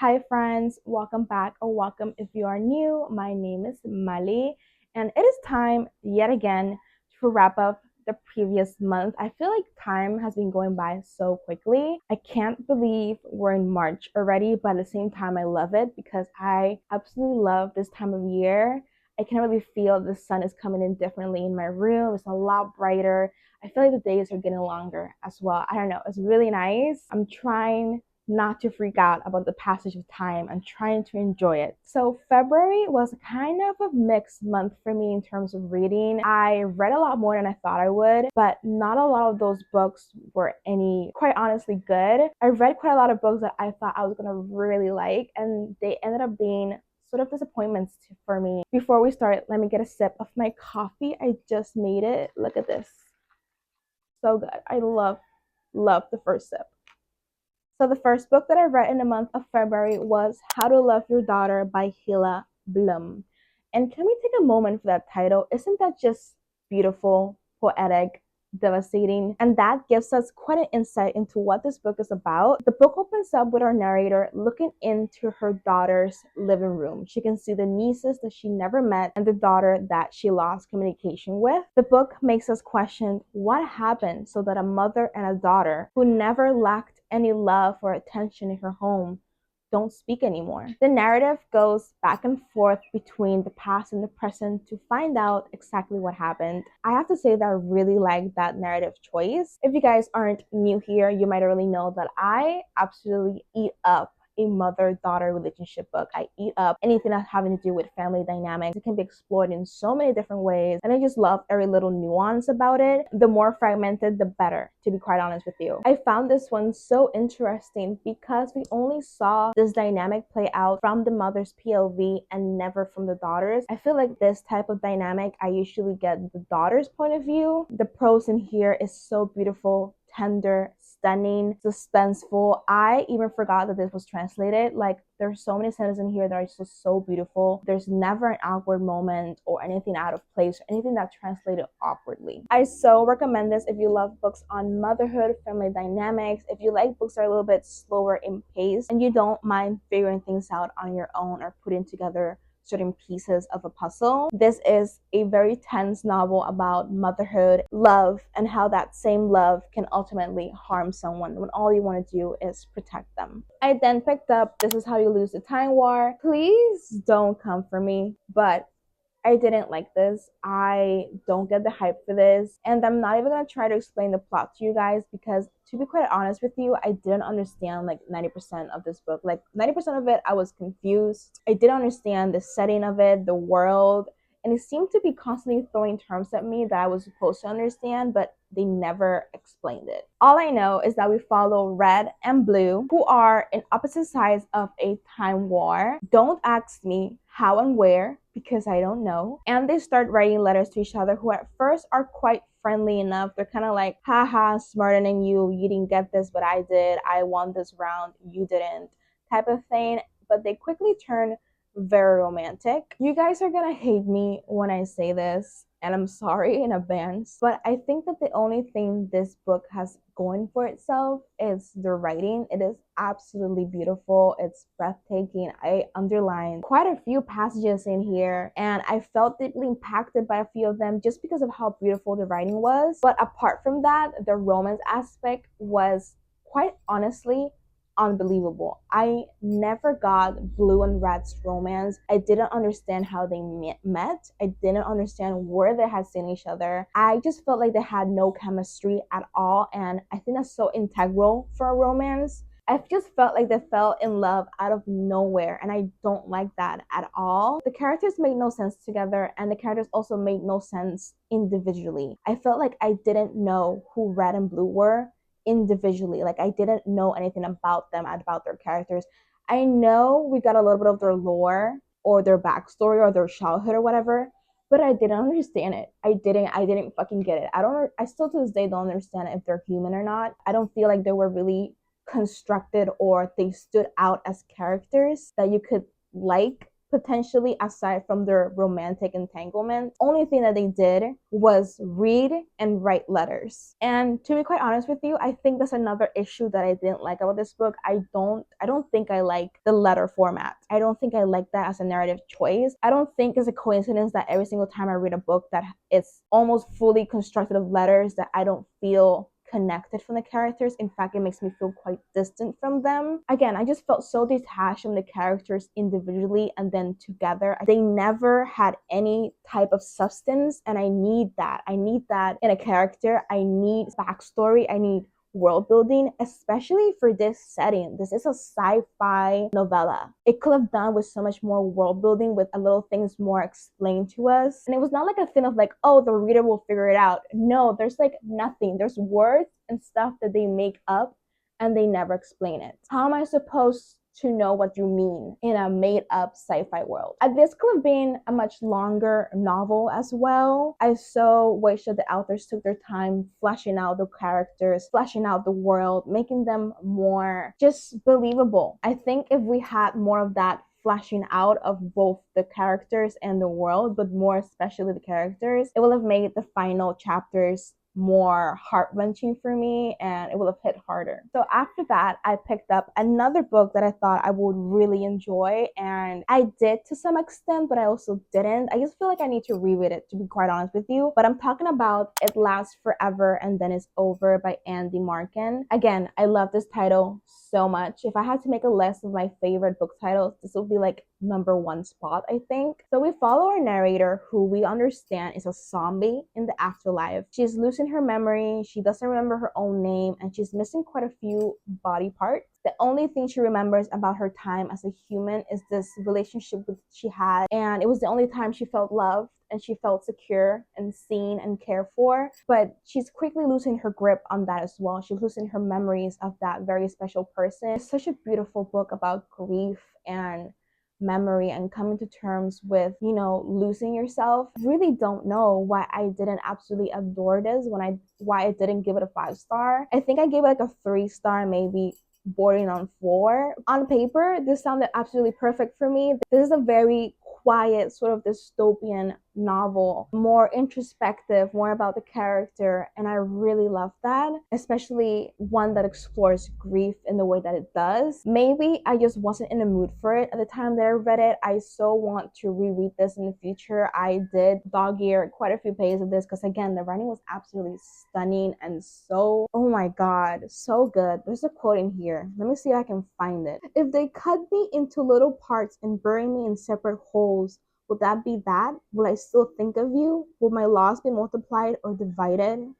Hi friends, welcome back or welcome if you are new. My name is Mali and it is time yet again to wrap up the previous month. I feel like time has been going by so quickly. I can't believe we're in March already, but at the same time I love it because I absolutely love this time of year. I can really feel the sun is coming in differently in my room. It's a lot brighter. I feel like the days are getting longer as well. I don't know, it's really nice. I'm trying not to freak out about the passage of time and trying to enjoy it. So February was kind of a mixed month for me in terms of reading. I read a lot more than I thought I would, but not a lot of those books were quite honestly good. I read quite a lot of books that I thought I was gonna really like, and they ended up being sort of disappointments for me. Before we start, let me get a sip of my coffee. I just made it. Look at this. So good. I love the first sip. So the first book that I read in the month of February was How to Love Your Daughter by Hila Blum. And can we take a moment for that title? Isn't that just beautiful, poetic, devastating? And that gives us quite an insight into what this book is about. The book opens up with our narrator looking into her daughter's living room. She can see the nieces that she never met and the daughter that she lost communication with. The book makes us question what happened so that a mother and a daughter who never lacked any love or attention in her home don't speak anymore. The narrative goes back and forth between the past and the present to find out exactly what happened. I have to say that I really like that narrative choice. If you guys aren't new here, you might already know that I absolutely eat up a mother-daughter relationship book. I eat up anything that's having to do with family dynamics. It can be explored in so many different ways, and I just love every little nuance about it. The more fragmented, the better, to be quite honest with you. I found this one so interesting because we only saw this dynamic play out from the mother's POV and never from the daughter's. I feel like this type of dynamic, I usually get the daughter's point of view. The prose in here is so beautiful, tender, stunning, suspenseful. I even forgot that this was translated. Like, there's so many sentences in here that are just so beautiful. There's never an awkward moment or anything out of place or anything that translated awkwardly. I so recommend this if you love books on motherhood, family dynamics, if you like books that are a little bit slower in pace and you don't mind figuring things out on your own or putting together certain pieces of a puzzle. This is a very tense novel about motherhood, love, and how that same love can ultimately harm someone when all you want to do is protect them. I then picked up This Is How You Lose the Time War. Please don't come for me, but I didn't like this. I don't get the hype for this. And I'm not even going to try to explain the plot to you guys because, to be quite honest with you, I didn't understand like 90% of this book. Like 90% of it, I was confused. I didn't understand the setting of it, the world. And it seemed to be constantly throwing terms at me that I was supposed to understand, but they never explained it. All I know is that we follow Red and Blue, who are in opposite sides of a time war. Don't ask me how and where, because I don't know. And they start writing letters to each other who at first are quite friendly enough. They're kind of like, haha, smarter than you. You didn't get this, but I did. I won this round. You didn't, type of thing. But they quickly turn very romantic. You guys are gonna hate me when I say this, and I'm sorry in advance, but I think that the only thing this book has going for itself is the writing. It is absolutely beautiful. It's breathtaking. I underlined quite a few passages in here, and I felt deeply impacted by a few of them just because of how beautiful the writing was. But apart from that, the romance aspect was quite honestly unbelievable. I never got Blue and Red's romance. I didn't understand how they met. I didn't understand where they had seen each other. I just felt like they had no chemistry at all, and I think that's so integral for a romance. I just felt like they fell in love out of nowhere, and I don't like that at all. The characters made no sense together, and the characters also made no sense individually. I felt like I didn't know who Red and Blue were individually. Like, I didn't know anything about them, about their characters. I know we got a little bit of their lore or their backstory or their childhood or whatever, but I didn't understand it. I didn't fucking get it. I still to this day don't understand if they're human or not. I don't feel like they were really constructed or they stood out as characters that you could like potentially aside from their romantic entanglement. Only thing that they did was read and write letters. And to be quite honest with you, I think that's another issue that I didn't like about this book. I don't think I like the letter format. I don't think I like that as a narrative choice. I don't think it's a coincidence that every single time I read a book that it's almost fully constructed of letters that I don't feel connected from the characters. In fact, it makes me feel quite distant from them. Again, I just felt so detached from the characters individually and then together. They never had any type of substance, and I need that. I need that in a character. I need backstory. I need world building, especially for this setting. This is a sci-fi novella. It could have done with so much more world building, with a little things more explained to us. And it was not like a thing of like, oh, the reader will figure it out. No, there's like nothing. There's words and stuff that they make up and they never explain it. How am I supposed to know what you mean in a made-up sci-fi world? This could have been a much longer novel as well. I so wish that the authors took their time fleshing out the characters, fleshing out the world, making them more just believable. I think if we had more of that fleshing out of both the characters and the world, but more especially the characters, it will have made the final chapters more heart-wrenching for me, and it will have hit harder. So after that, I picked up another book that I thought I would really enjoy, and I did to some extent, but I also didn't. I just feel like I need to reread it, to be quite honest with you. But I'm talking about It Lasts Forever and Then It's Over by Andy Marken. Again, I love this title so much. If I had to make a list of my favorite book titles, this would be like number one spot, I think. So we follow our narrator, who we understand is a zombie in the afterlife. She's losing her memory, she doesn't remember her own name, and she's missing quite a few body parts. The only thing she remembers about her time as a human is this relationship that she had, and it was the only time she felt loved and she felt secure and seen and cared for. But she's quickly losing her grip on that as well. She's losing her memories of that very special person. It's such a beautiful book about grief and memory and coming to terms with, losing yourself. I really don't know why I didn't absolutely adore this, why I didn't give it a 5-star. I think I gave it like a 3-star, maybe bordering on 4. On paper, this sounded absolutely perfect for me. This is a very quiet sort of dystopian novel, more introspective, more about the character, and I really love that, especially one that explores grief in the way that it does. Maybe I just wasn't in the mood for it at the time that I read it. I so want to reread this in the future. I did dog-ear quite a few pages of this because, again, the writing was absolutely stunning and so, oh my god, so good. There's a quote in here. Let me see if I can find it. If they cut me into little parts and bury me in separate holes, would that be that? Will I still think of you? Will my loss be multiplied or divided?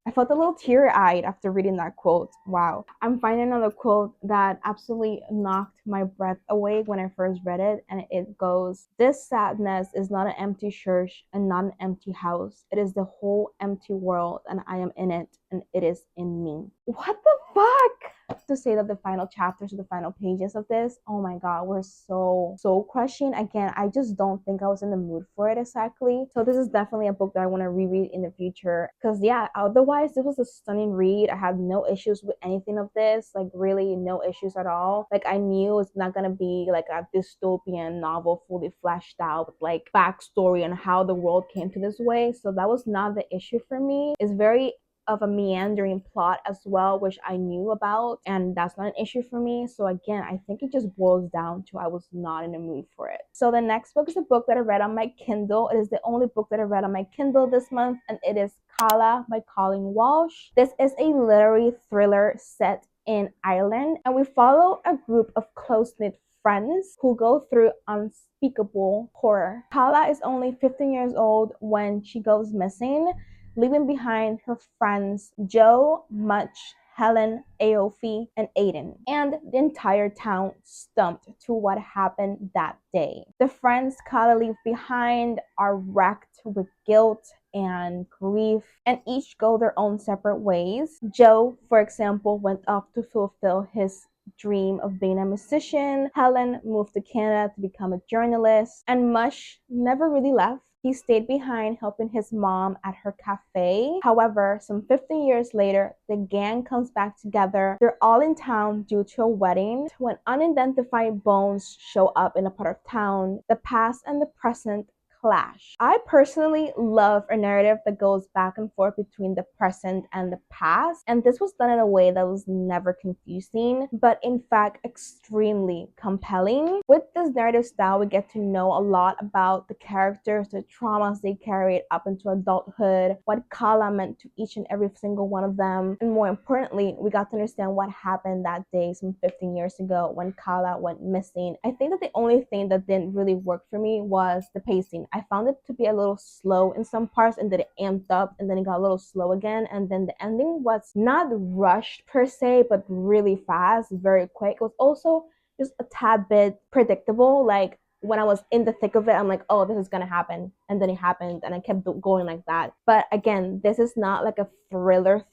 I felt a little teary-eyed after reading that quote. Wow. I'm finding another quote that absolutely knocked my breath away when I first read it, and it goes, "This sadness is not an empty church and not an empty house. It is the whole empty world, and I am in it, and it is in me." What the fuck? To say that the final chapters or the final pages of this, oh my god, were so crushing. Again, I just don't think I was in the mood for it exactly. So this is definitely a book that I want to reread in the future, because yeah, otherwise this was a stunning read. I had no issues with anything of this, like really no issues at all. Like I knew it's not gonna be like a dystopian novel fully fleshed out with like backstory on how the world came to this way, so that was not the issue for me. It's very of a meandering plot as well, which I knew about, and that's not an issue for me. So again, I think it just boils down to I was not in the mood for it. So the next book is a book that I read on my Kindle. It is the only book that I read on my Kindle this month, and it is Kala by Colleen Walsh. This is a literary thriller set in Ireland, and we follow a group of close-knit friends who go through unspeakable horror. Kala is only 15 years old when she goes missing, leaving behind her friends Joe, Much, Helen, Aofi, and Aiden, and the entire town stumped to what happened that day. The friends Kala leaves behind are wrecked with guilt and grief, and each go their own separate ways. Joe, for example, went off to fulfill his dream of being a musician. Helen moved to Canada to become a journalist, and Mush never really left. He stayed behind helping his mom at her cafe. However, some 15 years later, the gang comes back together. They're all in town due to a wedding. When unidentified bones show up in a part of town, the past and the present clash. I personally love a narrative that goes back and forth between the present and the past, and this was done in a way that was never confusing, but in fact extremely compelling. With this narrative style, we get to know a lot about the characters, the traumas they carried up into adulthood, what Kala meant to each and every single one of them, and more importantly, we got to understand what happened that day some 15 years ago when Kala went missing. I think that the only thing that didn't really work for me was the pacing. I found it to be a little slow in some parts, and then it amped up and then it got a little slow again, and then the ending was not rushed per se, but really fast, very quick. It was also just a tad bit predictable. Like when I was in the thick of it, I'm like, oh, this is gonna happen, and then it happened, and I kept going like that. But again, this is not like a thriller,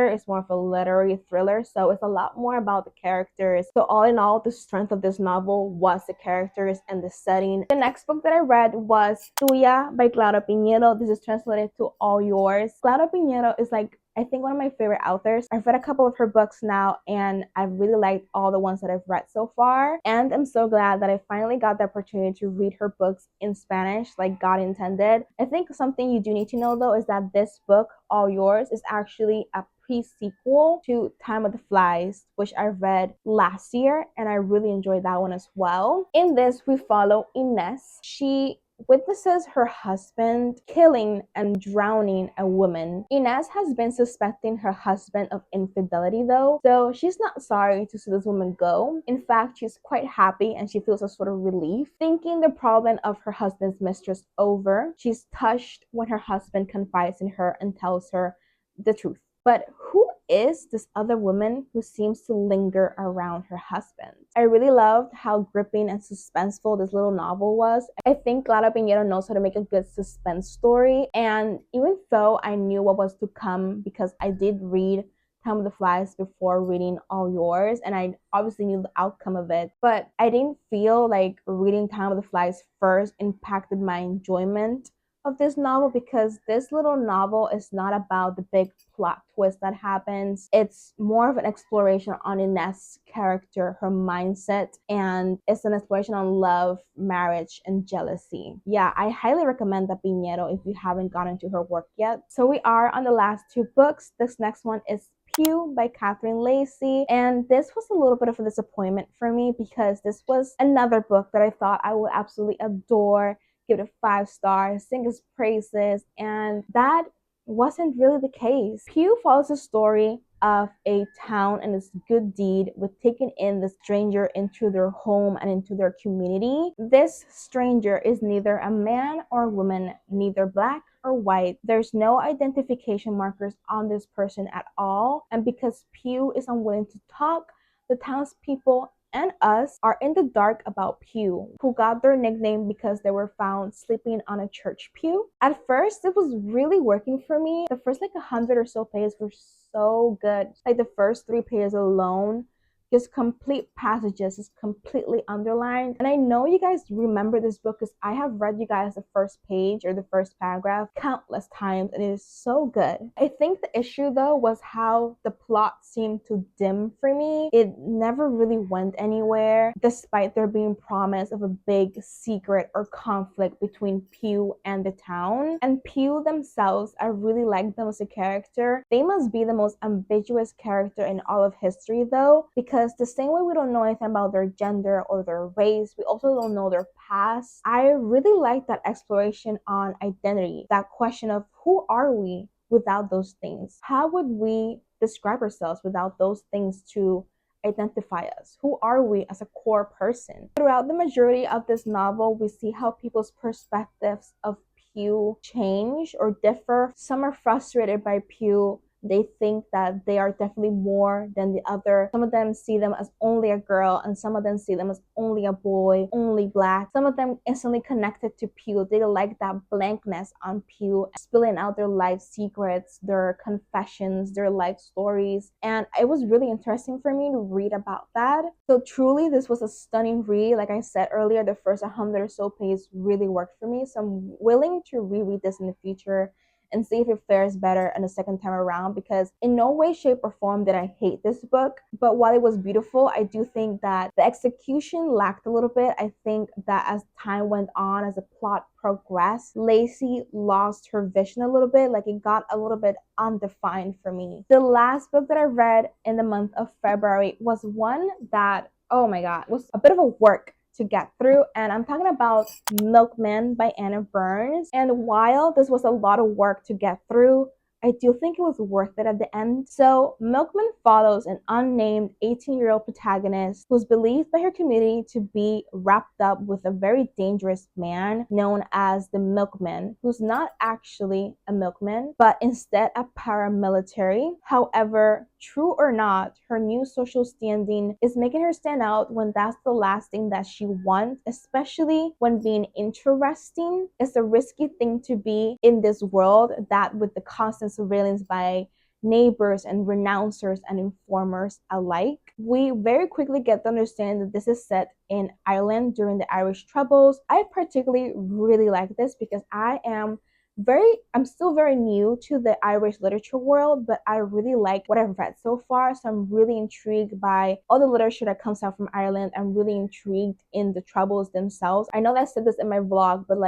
it's more of a literary thriller, so it's a lot more about the characters. So all in all, the strength of this novel was the characters and the setting. The next book that I read was Tuya by Clara Piñero. This is translated to All Yours. Clara Piñero is like, I think, one of my favorite authors. I've read a couple of her books now, and I've really liked all the ones that I've read so far. And I'm so glad that I finally got the opportunity to read her books in Spanish, like God intended. I think something you do need to know, though, is that this book, All Yours, is actually a pre-sequel to Time of the Flies, which I read last year, and I really enjoyed that one as well. In this, we follow Ines. She witnesses her husband killing and drowning a woman. Inez has been suspecting her husband of infidelity though, so she's not sorry to see this woman go. In fact, she's quite happy and she feels a sort of relief. Thinking the problem of her husband's mistress over, she's touched when her husband confides in her and tells her the truth. But who is this other woman who seems to linger around her husband? I really loved how gripping and suspenseful this little novel was. I think Clara Piñero knows how to make a good suspense story, and even though I knew what was to come because I did read Time of the Flies before reading All Yours, and I obviously knew the outcome of it, but I didn't feel like reading Time of the Flies first impacted my enjoyment of this novel, because this little novel is not about the big plot twist that happens. It's more of an exploration on Inez's character, her mindset, and it's an exploration on love, marriage, and jealousy. Yeah, I highly recommend that Piñero if you haven't gotten to her work yet. So we are on the last two books. This next one is Pew by Catherine Lacey, and this was a little bit of a disappointment for me because this was another book that I thought I would absolutely adore, give it 5 stars, sing his praises, and that wasn't really the case. Pew follows the story of a town and its good deed with taking in the stranger into their home and into their community. This stranger is neither a man or a woman, neither black or white. There's no identification markers on this person at all, and because Pew is unwilling to talk, the townspeople and us are in the dark about Pew, who got their nickname because they were found sleeping on a church pew. At first, it was really working for me. The first 100 or so pages were so good. Like the first 3 pages alone, just complete passages, is completely underlined. And I know you guys remember this book because I have read you guys the first page or the first paragraph countless times, and it is so good. I think the issue though was how the plot seemed to dim for me. It never really went anywhere, despite there being promise of a big secret or conflict between Pew and the town. And Pew themselves, I really like them as a character. They must be the most ambiguous character in all of history though, because the same way we don't know anything about their gender or their race, we also don't know their past. I really like that exploration on identity, that question of who are we without those things? How would we describe ourselves without those things to identify us? Who are we as a core person? Throughout the majority of this novel, we see how people's perspectives of Pew change or differ. Some are frustrated by Pew They think that they are definitely more than the other. Some of them see them as only a girl, and some of them see them as only a boy, only black. Some of them instantly connected to Pew. They like that blankness on Pew, spilling out their life secrets, their confessions, their life stories. And it was really interesting for me to read about that. So truly, this was a stunning read. Like I said earlier, the first 100 or so pages really worked for me. So I'm willing to reread this in the future and see if it fares better in the second time around, because in no way, shape, or form did I hate this book. But while it was beautiful, I do think that the execution lacked a little bit. I think that as time went on, as the plot progressed, Lacey lost her vision a little bit. Like, it got a little bit undefined for me. The last book that I read in the month of February was one that, oh my God, was a bit of a work to get through, and I'm talking about Milkman by Anna Burns. And while this was a lot of work to get through, I do think it was worth it at the end. So Milkman follows an unnamed 18-year-old protagonist who's believed by her community to be wrapped up with a very dangerous man known as the Milkman, who's not actually a milkman, but instead a paramilitary. However, true or not, her new social standing is making her stand out when that's the last thing that she wants, especially when being interesting is a risky thing to be in this world that with the constant surveillance by neighbors and renouncers and informers alike. We very quickly get to understand that this is set in Ireland during the Irish Troubles. I particularly really like this because I'm still very new to the Irish literature world, but I really like what I've read so far. So I'm really intrigued by all the literature that comes out from Ireland. I'm really intrigued in the Troubles themselves. I know that I said this in my vlog, but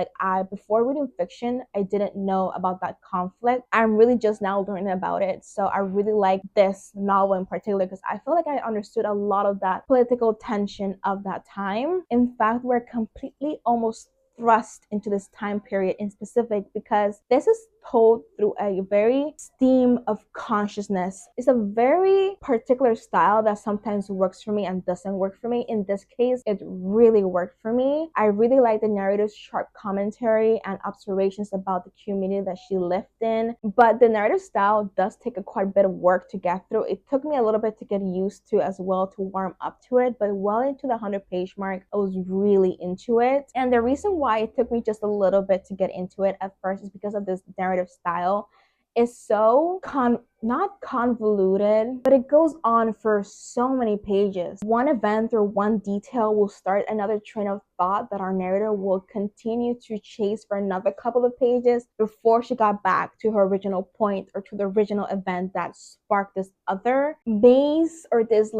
before reading fiction, I didn't know about that conflict. I'm really just now learning about it. So I really like this novel in particular because I feel like I understood a lot of that political tension of that time. In fact, we're completely almost thrust into this time period in specific because this is told through a very stream of consciousness. It's a very particular style that sometimes works for me and doesn't work for me. In this case, it really worked for me. I really like the narrator's sharp commentary and observations about the community that she lived in, but the narrative style does take quite a bit of work to get through. It took me a little bit to get used to as well, to warm up to it, but well into the 100-page mark, I was really into it. And the reason why it took me just a little bit to get into it at first is because of this narrative style. It's so not convoluted, but it goes on for so many pages. One event or one detail will start another train of thought that our narrator will continue to chase for another couple of pages before she got back to her original point or to the original event that sparked this other maze or this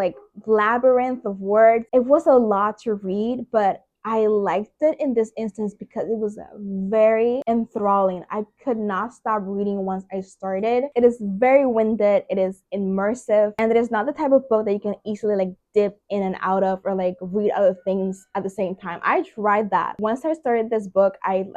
labyrinth of words. It was a lot to read, but I liked it in this instance because it was very enthralling. I could not stop reading once I started. It is very winded, it is immersive, and it is not the type of book that you can easily dip in and out of or read other things at the same time. I tried that. Once I started this book, okay,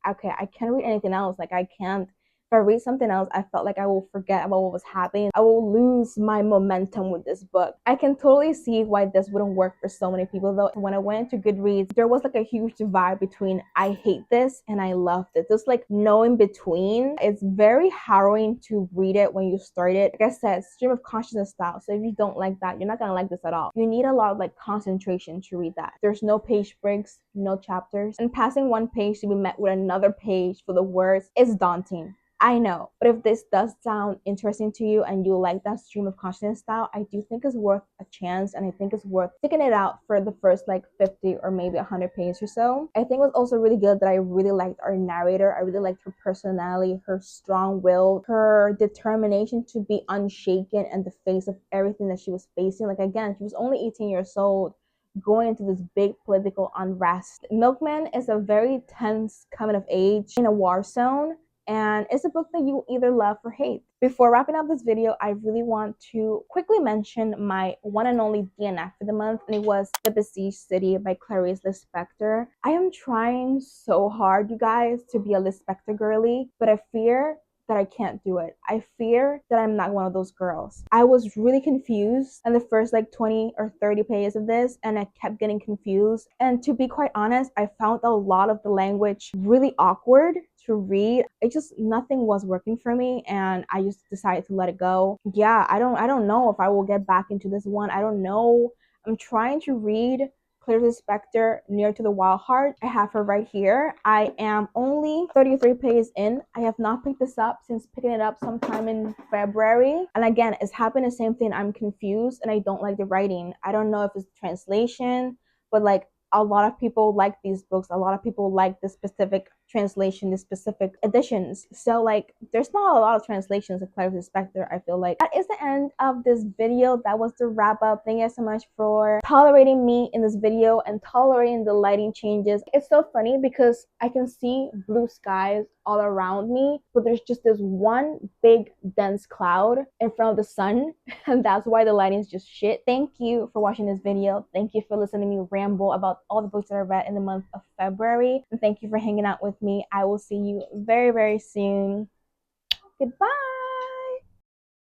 I can't read anything else. I can't. If I read something else, I felt like I will forget about what was happening. I will lose my momentum with this book. I can totally see why this wouldn't work for so many people though. When I went into Goodreads, there was a huge divide between I hate this and I loved it. There's no in between. It's very harrowing to read it when you start it. Like I said, stream of consciousness style. So if you don't like that, you're not gonna like this at all. You need a lot of concentration to read that. There's no page breaks, no chapters, and passing one page to be met with another page for the words is daunting. I know, but if this does sound interesting to you and you like that stream of consciousness style, I do think it's worth a chance, and I think it's worth sticking it out for the first 50 or maybe 100 pages or so. I think it was also really good that I really liked our narrator. I really liked her personality, her strong will, her determination to be unshaken in the face of everything that she was facing. Again, she was only 18 years old, going into this big political unrest. Milkman is a very tense coming of age in a war zone, and it's a book that you either love or hate. Before wrapping up this video, I really want to quickly mention my one and only DNF for the month, and it was The Besieged City by Clarice Lispector. I am trying so hard, you guys, to be a Lispector girly, but I fear that I can't do it. I fear that I'm not one of those girls. I was really confused in the first 20 or 30 pages of this, and I kept getting confused. And to be quite honest, I found a lot of the language really awkward to read. It just nothing was working for me, and I just decided to let it go. Yeah, I don't know if I will get back into this one. I don't know. I'm trying to read Clarice Lispector, Near to the Wild Heart. I have her right here. I am only 33 pages in. I have not picked this up since picking it up sometime in February. And again, it's happened the same thing. I'm confused and I don't like the writing. I don't know if it's translation, but like a lot of people like these books. A lot of people like this specific translation, this specific editions. So like there's not a lot of translations of Clarice Lispector, I feel like. That is the end of this video. That was the wrap up. Thank you so much for tolerating me in this video and tolerating the lighting changes. It's so funny because I can see blue skies all around me, but there's just this one big dense cloud in front of the sun, and that's why the lighting is just shit. Thank you for watching this video. Thank you for listening to me ramble about all the books that I read in the month of February, and thank you for hanging out with me. I will see you very, very soon. Goodbye.